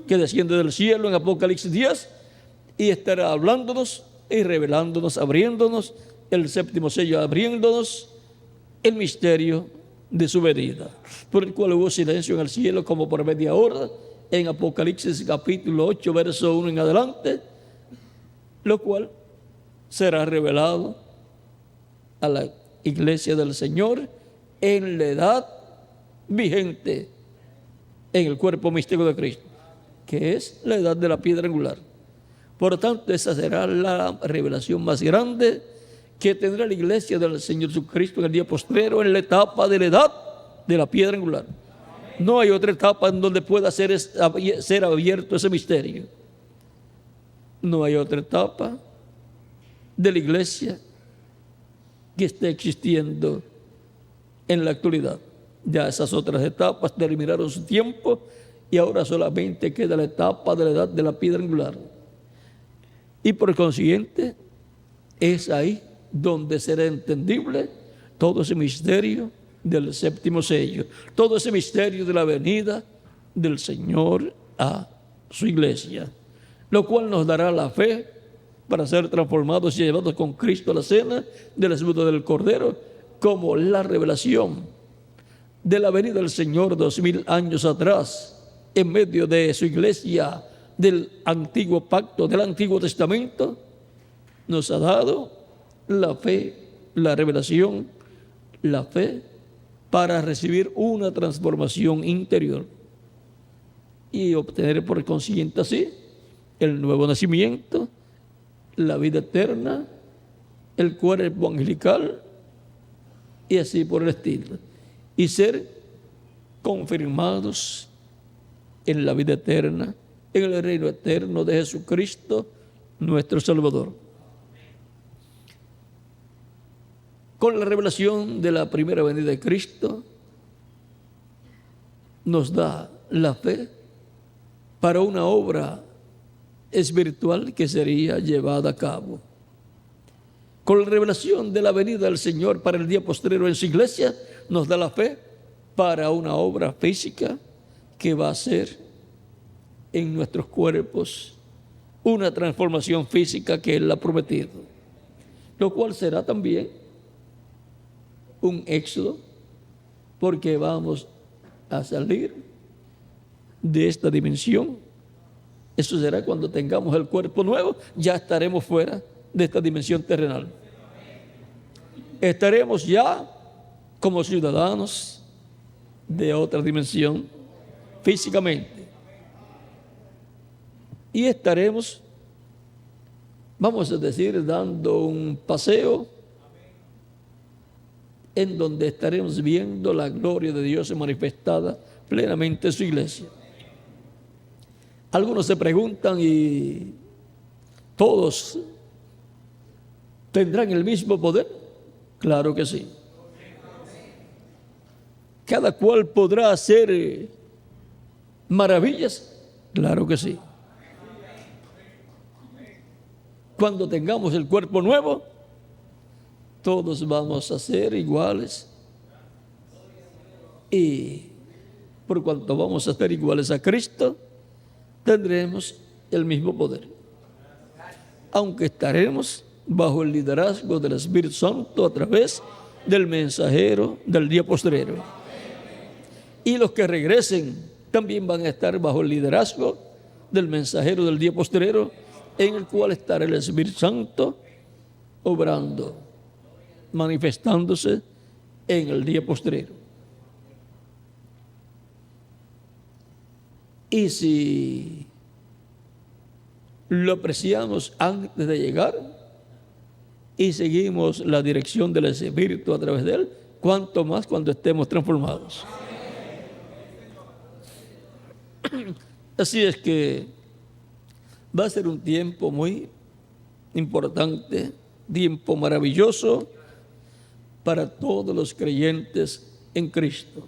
S1: que desciende del cielo en Apocalipsis 10 y estará hablándonos y revelándonos, abriéndonos el séptimo sello, abriéndonos el misterio de su venida, por el cual hubo silencio en el cielo como por media hora, en Apocalipsis capítulo 8, verso 1 en adelante, lo cual será revelado a la iglesia del Señor en la edad vigente, en el cuerpo místico de Cristo, que es la edad de la piedra angular. Por lo tanto, esa será la revelación más grande que tendrá la iglesia del Señor Jesucristo en el día postrero, en la etapa de la edad de la piedra angular. No hay otra etapa en donde pueda ser abierto ese misterio. No hay otra etapa de la iglesia que esté existiendo en la actualidad. Ya esas otras etapas terminaron su tiempo y ahora solamente queda la etapa de la edad de la piedra angular. Y por consiguiente, es ahí donde será entendible todo ese misterio del séptimo sello, todo ese misterio de la venida del Señor a su iglesia, lo cual nos dará la fe para ser transformados y llevados con Cristo a la cena de la bodas del Cordero, como la revelación de la venida del Señor 2000 años atrás, en medio de su iglesia del antiguo pacto, del Antiguo Testamento, nos ha dado la fe, la revelación, la fe para recibir una transformación interior y obtener por consiguiente así el nuevo nacimiento, la vida eterna, el cuerpo angelical y así por el estilo, y ser confirmados en la vida eterna, en el reino eterno de Jesucristo, nuestro Salvador. Con la revelación de la primera venida de Cristo, nos da la fe para una obra espiritual que sería llevada a cabo. Con la revelación de la venida del Señor para el día postrero en su iglesia, nos da la fe para una obra física que va a ser en nuestros cuerpos una transformación física que Él ha prometido, lo cual será también un éxodo, porque vamos a salir de esta dimensión. Eso será cuando tengamos el cuerpo nuevo, ya estaremos fuera de esta dimensión terrenal. Estaremos ya como ciudadanos de otra dimensión físicamente, y estaremos vamos a decir, dando un paseo en donde estaremos viendo la gloria de Dios manifestada plenamente en su iglesia. Algunos se preguntan, ¿y todos tendrán el mismo poder? Claro que sí. ¿Cada cual podrá hacer maravillas? Claro que sí. Cuando tengamos el cuerpo nuevo, todos vamos a ser iguales. Y por cuanto vamos a ser iguales a Cristo, tendremos el mismo poder. Aunque estaremos bajo el liderazgo del Espíritu Santo a través del mensajero del día postrero. Y los que regresen también van a estar bajo el liderazgo del mensajero del día postrero, en el cual estará el Espíritu Santo obrando, manifestándose en el día postrero. Y si lo apreciamos antes de llegar y seguimos la dirección del Espíritu a través de él, cuanto más cuando estemos transformados. Así es que va a ser un tiempo muy importante, tiempo maravilloso para todos los creyentes en Cristo.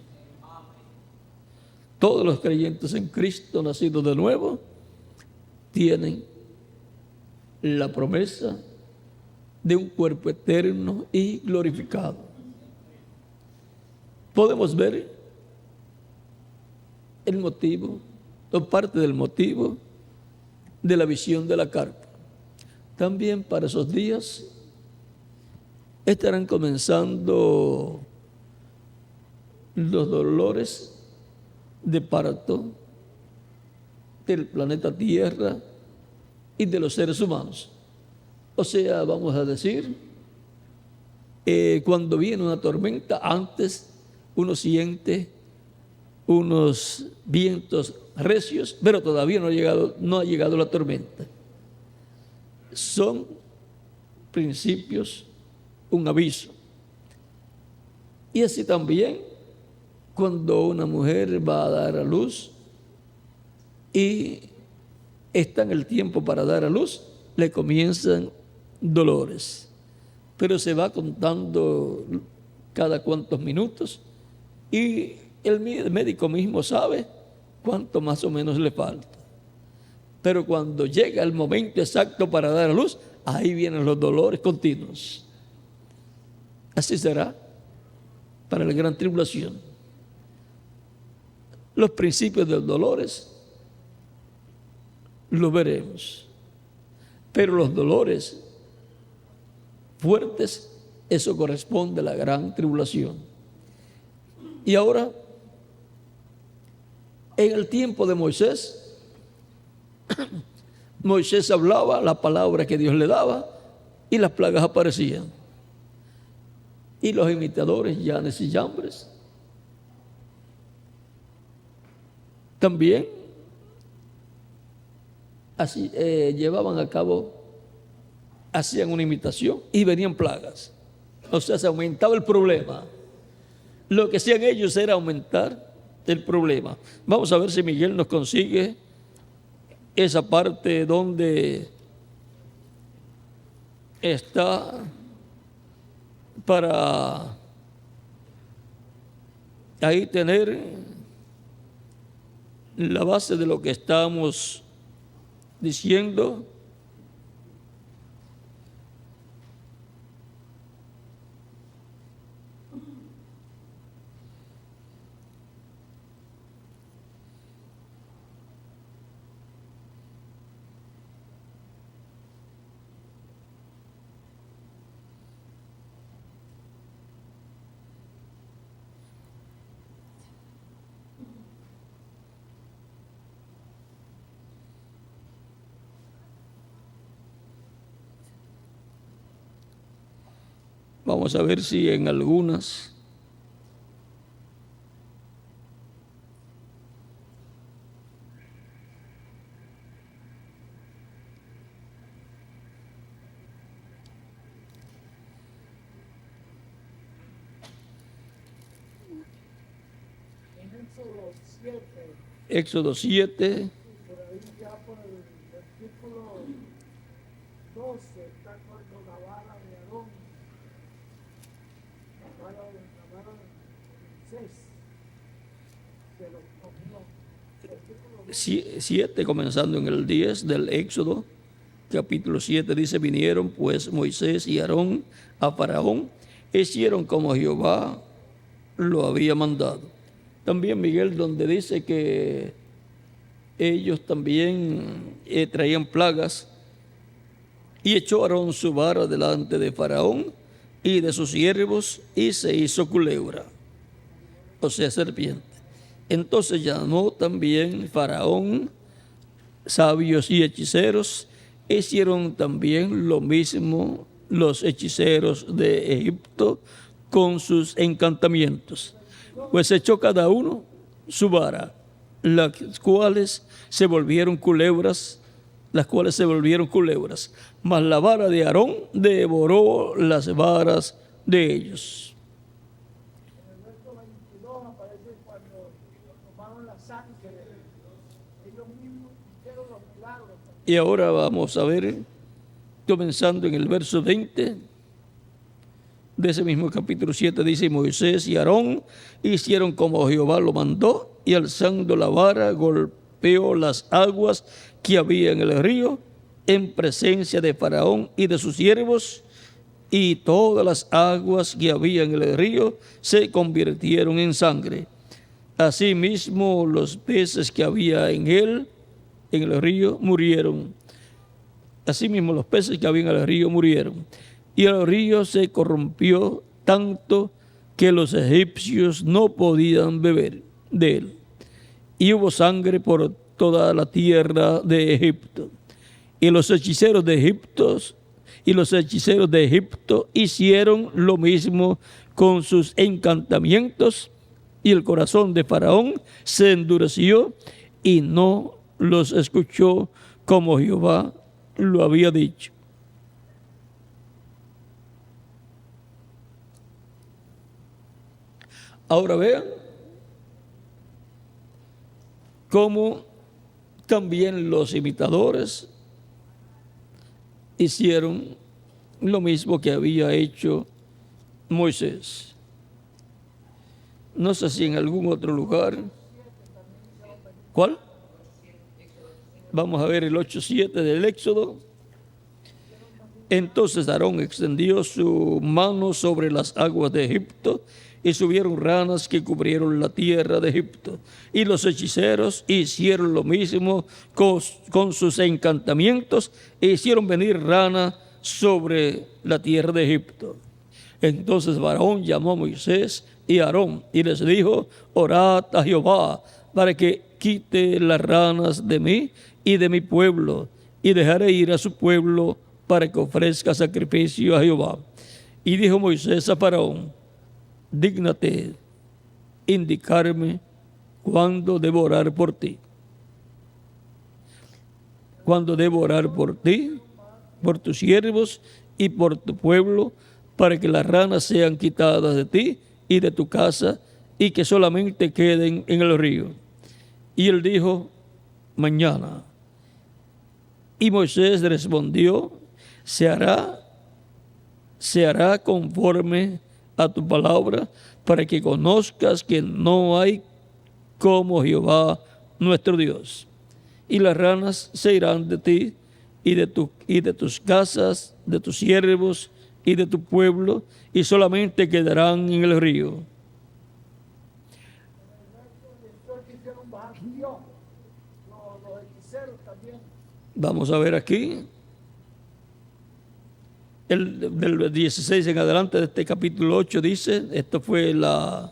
S1: Todos los creyentes en Cristo nacidos de nuevo tienen la promesa de un cuerpo eterno y glorificado. Podemos ver el motivo, o parte del motivo de la visión de la carpa. También para esos días estarán comenzando los dolores de parto del planeta Tierra y de los seres humanos. O sea, vamos a decir, cuando viene una tormenta, antes uno siente unos vientos recios, pero todavía no ha llegado la tormenta. Son principios, un aviso. Y así también, cuando una mujer va a dar a luz y está en el tiempo para dar a luz, le comienzan dolores. Pero se va contando cada cuantos minutos y el médico mismo sabe cuánto más o menos le falta. Pero cuando llega el momento exacto para dar a luz, ahí vienen los dolores continuos. Así será para la gran tribulación. Los principios de los dolores los veremos. Pero los dolores fuertes, eso corresponde a la gran tribulación. Y ahora, en el tiempo de Moisés, Moisés hablaba la palabra que Dios le daba y las plagas aparecían. Y los imitadores, Yanes y Yambres, también así llevaban a cabo, hacían una imitación y venían plagas. O sea, se aumentaba el problema. Lo que hacían ellos era aumentar el problema. Vamos a ver si Miguel nos consigue esa parte donde está para ahí tener la base de lo que estamos diciendo. Vamos a ver si en algunas Éxodo 7.
S2: Por ahí ya por el versículo 12 está con la vara de Aarón, la vara de Moisés, se lo comió. Versículo
S1: 7, comenzando en el 10 del Éxodo, capítulo 7, dice: vinieron pues Moisés y Aarón a Faraón, hicieron como Jehová lo había mandado. También Miguel, donde dice que ellos también traían plagas, y echó Aarón su vara delante de Faraón y de sus siervos, y se hizo culebra, o sea, serpiente. Entonces llamó también Faraón sabios y hechiceros. Hicieron también lo mismo los hechiceros de Egipto con sus encantamientos. Pues echó cada uno su vara, las cuales se volvieron culebras, mas la vara de Aarón devoró las varas de ellos.
S2: En el verso 22 aparece cuando tomaron la sangre, ellos mismos hicieron los milagros.
S1: Y ahora vamos a ver, comenzando en el verso 20 de ese mismo capítulo 7, dice: Moisés y Aarón hicieron como Jehová lo mandó, y alzando la vara golpeó las aguas que había en el río en presencia de Faraón y de sus siervos, y todas las aguas que había en el río se convirtieron en sangre. Asimismo los peces que había en el río murieron. Asimismo los peces que había en el río murieron. Y el río se corrompió tanto que los egipcios no podían beber de él. Y hubo sangre por toda la tierra de Egipto. Y los hechiceros de Egipto hicieron lo mismo con sus encantamientos, y el corazón de Faraón se endureció y no los escuchó como Jehová lo había dicho. Ahora vean cómo también los imitadores hicieron lo mismo que había hecho Moisés. No sé si en algún otro lugar. ¿Cuál? Vamos a ver el 8:7 del Éxodo. Entonces Aarón extendió su mano sobre las aguas de Egipto, y subieron ranas que cubrieron la tierra de Egipto. Y los hechiceros hicieron lo mismo con sus encantamientos, e hicieron venir rana sobre la tierra de Egipto. Entonces Faraón llamó a Moisés y a Aarón y les dijo: orad a Jehová para que quite las ranas de mí y de mi pueblo, y dejaré ir a su pueblo para que ofrezca sacrificio a Jehová. Y dijo Moisés a Faraón: dígnate indicarme cuándo debo orar por ti. Cuándo debo orar por ti, por tus siervos y por tu pueblo, para que las ranas sean quitadas de ti y de tu casa, y que solamente queden en el río. Y él dijo: mañana. Y Moisés respondió: se hará conforme a tu palabra, para que conozcas que no hay como Jehová nuestro Dios. Y las ranas se irán de ti y de tus casas, de tus siervos y de tu pueblo, y solamente quedarán en el río. Vamos a ver aquí, del 16 en adelante de este capítulo 8 dice: esto fue la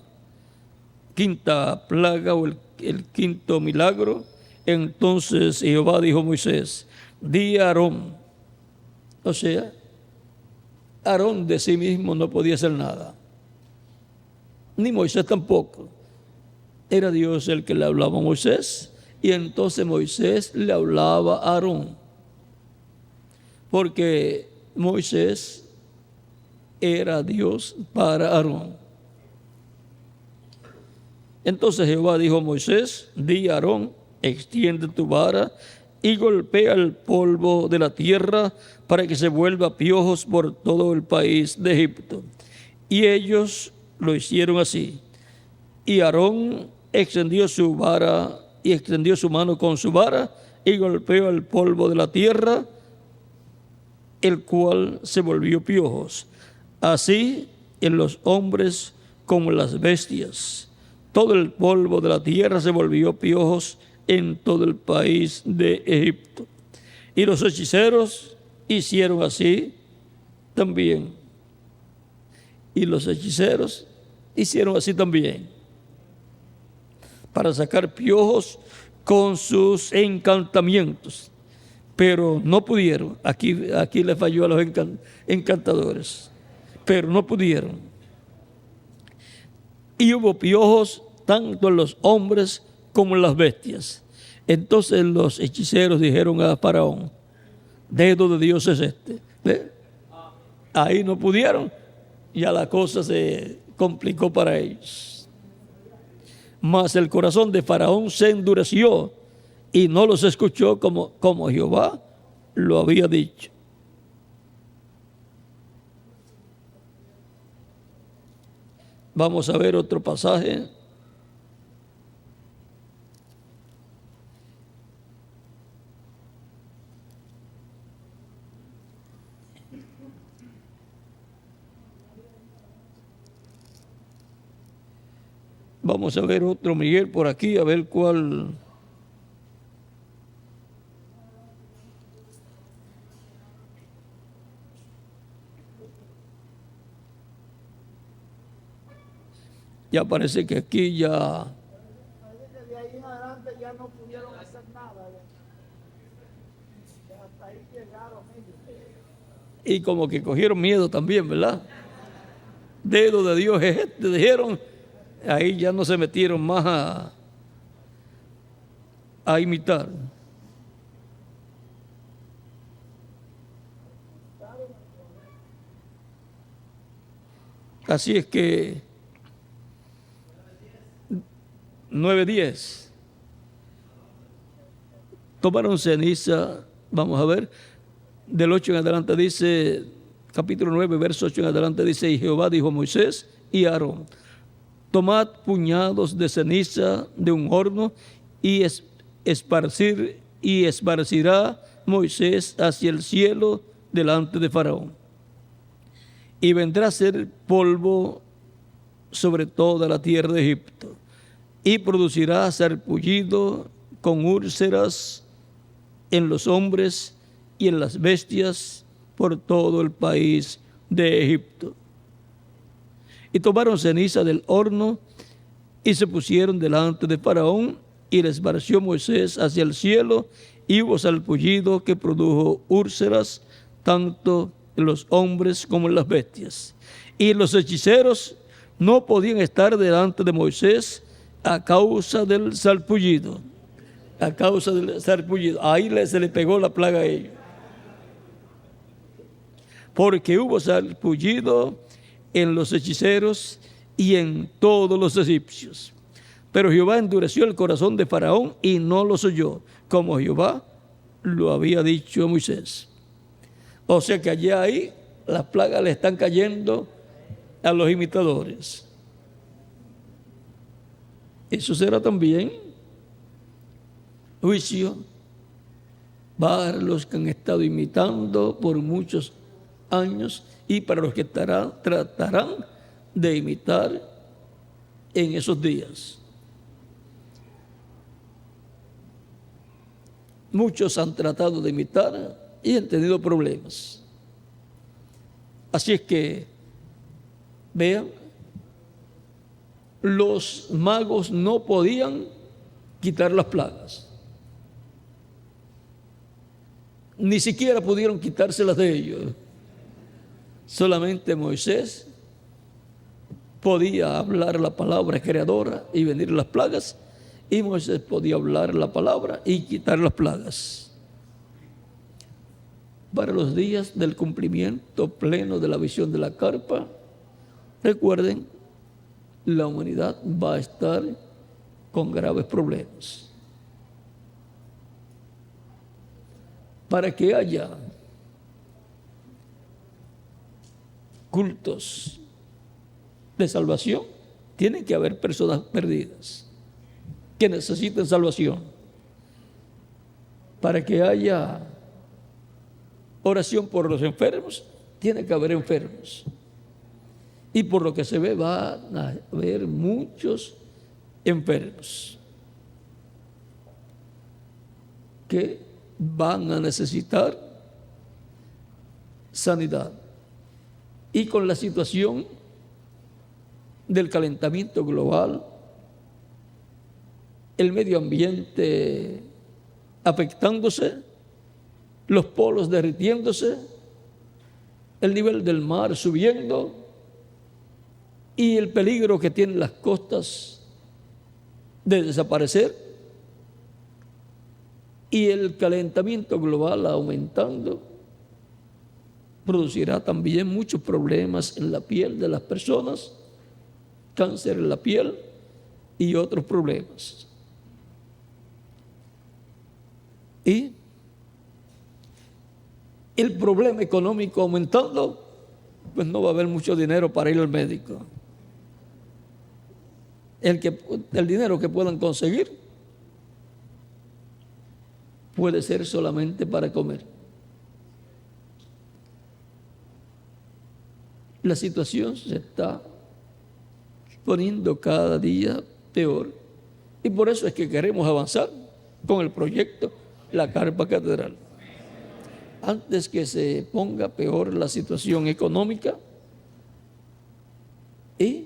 S1: quinta plaga o el quinto milagro. Entonces Jehová dijo a Moisés: di a Aarón. O sea, Aarón de sí mismo no podía hacer nada, ni Moisés tampoco. Era Dios el que le hablaba a Moisés, y entonces Moisés le hablaba a Aarón, porque Moisés era Dios para Aarón. Entonces Jehová dijo a Moisés, di a Aarón, extiende tu vara y golpea el polvo de la tierra para que se vuelva piojos por todo el país de Egipto. Y ellos lo hicieron así. Y Aarón extendió su vara y extendió su mano con su vara y golpeó el polvo de la tierra, el cual se volvió piojos. Así en los hombres como en las bestias. Todo el polvo de la tierra se volvió piojos en todo el país de Egipto. Y los hechiceros hicieron así también. Y los hechiceros hicieron así también, para sacar piojos con sus encantamientos. Pero no pudieron. Aquí le falló a los encantadores. Pero no pudieron. Y hubo piojos tanto en los hombres como en las bestias. Entonces los hechiceros dijeron a Faraón, dedo de Dios es este. ¿Ve? Ahí no pudieron. Ya la cosa se complicó para ellos. Mas el corazón de Faraón se endureció y no los escuchó como Jehová lo había dicho. Vamos a ver otro pasaje. Vamos a ver otro Miguel por aquí, a ver cuál. Ya parece que aquí ya.
S2: Parece que de ahí en adelante ya no pudieron hacer nada. Hasta ahí llegaron ellos.
S1: Y como que cogieron miedo también, ¿verdad? Dedo de Dios es este, dijeron. Ahí ya no se metieron más a imitar. Así es que 9:10 tomaron ceniza. Vamos a ver, del 8 en adelante dice, capítulo 9, verso 8 en adelante dice, y Jehová dijo a Moisés y a Aarón, tomad puñados de ceniza de un horno y esparcirá Moisés hacia el cielo delante de Faraón. Y vendrá a ser polvo sobre toda la tierra de Egipto. Y producirá sarpullido con úlceras en los hombres y en las bestias por todo el país de Egipto. Y tomaron ceniza del horno y se pusieron delante de Faraón y le esparció Moisés hacia el cielo y hubo sarpullido que produjo úlceras tanto en los hombres como en las bestias. Y los hechiceros no podían estar delante de Moisés a causa del sarpullido. A causa del sarpullido. Ahí se le pegó la plaga a ellos. Porque hubo sarpullido en los hechiceros y en todos los egipcios. Pero Jehová endureció el corazón de Faraón y no los oyó, como Jehová lo había dicho a Moisés. O sea que allá ahí las plagas le están cayendo a los imitadores. Eso será también juicio para los que han estado imitando por muchos años y para los que tratarán de imitar en esos días. Muchos han tratado de imitar y han tenido problemas. Así es que, vean, los magos no podían quitar las plagas. Ni siquiera pudieron quitárselas de ellos. Solamente Moisés podía hablar la palabra creadora y venir las plagas, y Moisés podía hablar la palabra y quitar las plagas. Para los días del cumplimiento pleno de la visión de la carpa, recuerden, la humanidad va a estar con graves problemas. Para que haya cultos de salvación, tiene que haber personas perdidas que necesiten salvación. Para que haya oración por los enfermos, tiene que haber enfermos. Y por lo que se ve, van a haber muchos enfermos que van a necesitar sanidad. Y con la situación del calentamiento global, el medio ambiente afectándose, los polos derritiéndose, el nivel del mar subiendo y el peligro que tienen las costas de desaparecer y el calentamiento global aumentando, producirá también muchos problemas en la piel de las personas, cáncer en la piel y otros problemas. Y el problema económico aumentando, pues no va a haber mucho dinero para ir al médico. El dinero que puedan conseguir puede ser solamente para comer. La situación se está poniendo cada día peor y por eso es que queremos avanzar con el proyecto La Carpa Catedral. Antes que se ponga peor la situación económica y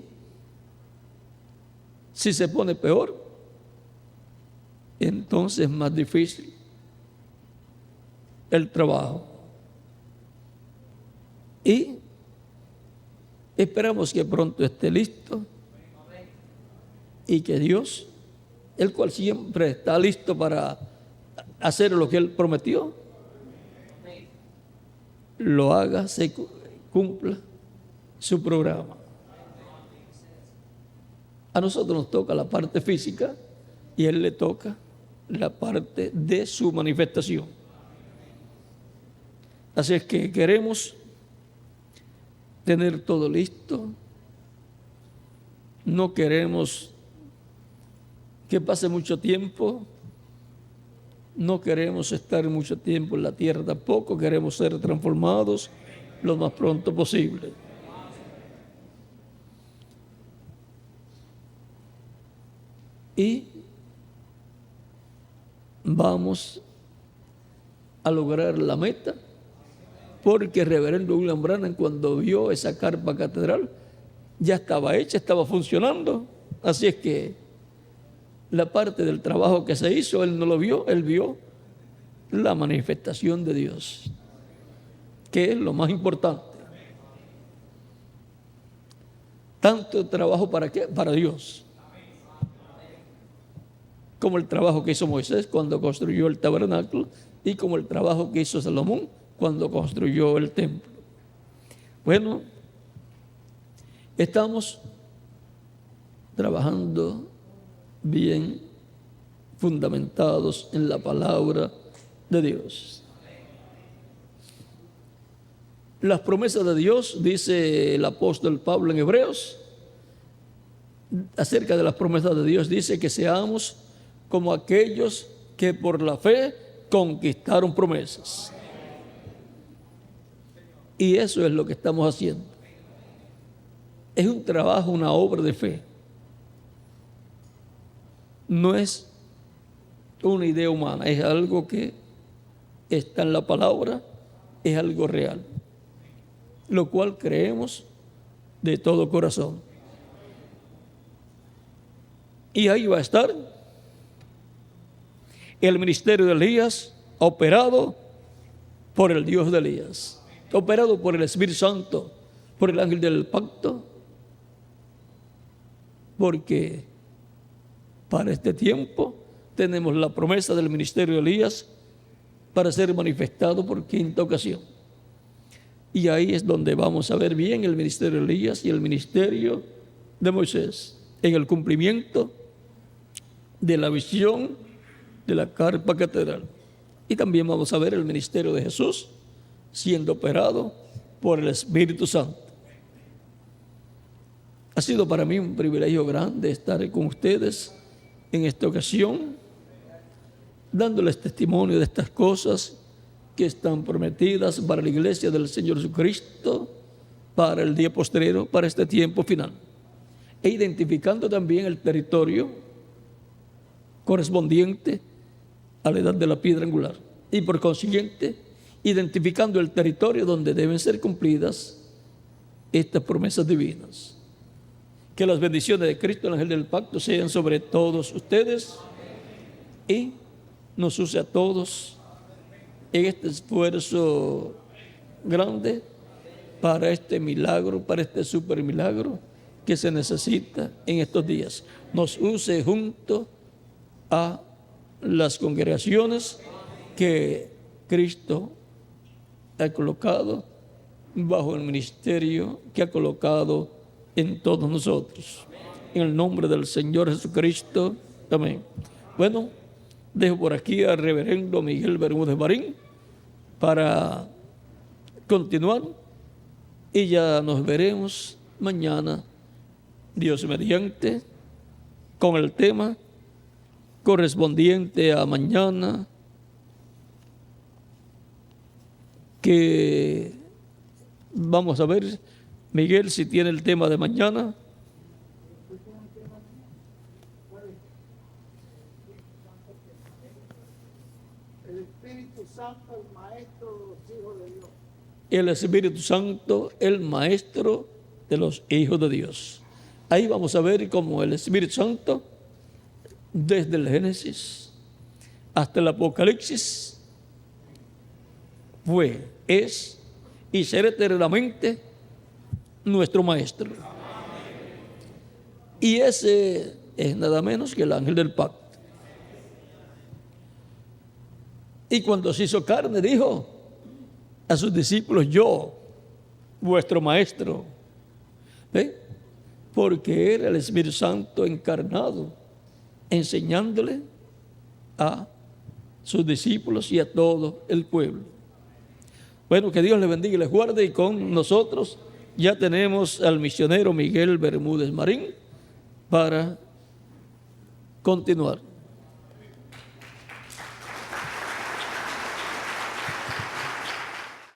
S1: si se pone peor, entonces es más difícil el trabajo. Y esperamos que pronto esté listo y que Dios, el cual siempre está listo para hacer lo que Él prometió, lo haga, se cumpla su programa. A nosotros nos toca la parte física y a Él le toca la parte de su manifestación. Así es que queremos tener todo listo. No queremos que pase mucho tiempo. No queremos estar mucho tiempo en la tierra tampoco. Queremos ser transformados lo más pronto posible. Y vamos a lograr la meta, porque el reverendo William Branham, cuando vio esa carpa catedral, ya estaba hecha, estaba funcionando. Así es que la parte del trabajo que se hizo, él no lo vio, él vio la manifestación de Dios, que es lo más importante. Tanto trabajo para qué, para Dios, como el trabajo que hizo Moisés cuando construyó el tabernáculo y como el trabajo que hizo Salomón cuando construyó el templo. Bueno, estamos trabajando bien fundamentados en la palabra de Dios. Las promesas de Dios, dice el apóstol Pablo en Hebreos, acerca de las promesas de Dios, dice que seamos como aquellos que por la fe conquistaron promesas. Y eso es lo que estamos haciendo. Es un trabajo, una obra de fe. No es una idea humana, es algo que está en la palabra, es algo real, lo cual creemos de todo corazón. Y ahí va a estar el ministerio de Elías, operado por el Dios de Elías, operado por el Espíritu Santo, por el ángel del pacto, porque para este tiempo tenemos la promesa del ministerio de Elías para ser manifestado por quinta ocasión. Y ahí es donde vamos a ver bien el ministerio de Elías y el ministerio de Moisés en el cumplimiento de la visión de la carpa catedral. Y también vamos a ver el ministerio de Jesús siendo operado por el Espíritu Santo. Ha sido para mí un privilegio grande estar con ustedes en esta ocasión, dándoles testimonio de estas cosas que están prometidas para la iglesia del Señor Jesucristo, para el día postrero, para este tiempo final. E identificando también el territorio correspondiente a la edad de la piedra angular. Y por consiguiente, identificando el territorio donde deben ser cumplidas estas promesas divinas. Que las bendiciones de Cristo, el ángel del pacto, sean sobre todos ustedes y nos use a todos en este esfuerzo grande para este milagro, para este super milagro que se necesita en estos días. Nos use junto a las congregaciones que Cristo ha colocado bajo el ministerio que ha colocado en todos nosotros. En el nombre del Señor Jesucristo. Amén. Bueno, dejo por aquí al reverendo Miguel Bermúdez Marín para continuar y ya nos veremos mañana, Dios mediante, con el tema correspondiente a mañana, que vamos a ver, Miguel, si tiene el tema de mañana.
S2: El Espíritu Santo, el Maestro de los hijos de Dios.
S1: El Espíritu Santo, el Maestro de los hijos de Dios. Ahí vamos a ver cómo el Espíritu Santo, desde el Génesis hasta el Apocalipsis, fue, es y será eternamente nuestro Maestro. Y ese es nada menos que el ángel del pacto. Y cuando se hizo carne, dijo a sus discípulos: yo, vuestro Maestro. ¿Ve? Porque era el Espíritu Santo encarnado, enseñándole a sus discípulos y a todo el pueblo. Bueno, que Dios les bendiga y les guarde. Y con nosotros ya tenemos al misionero Miguel Bermúdez Marín para continuar.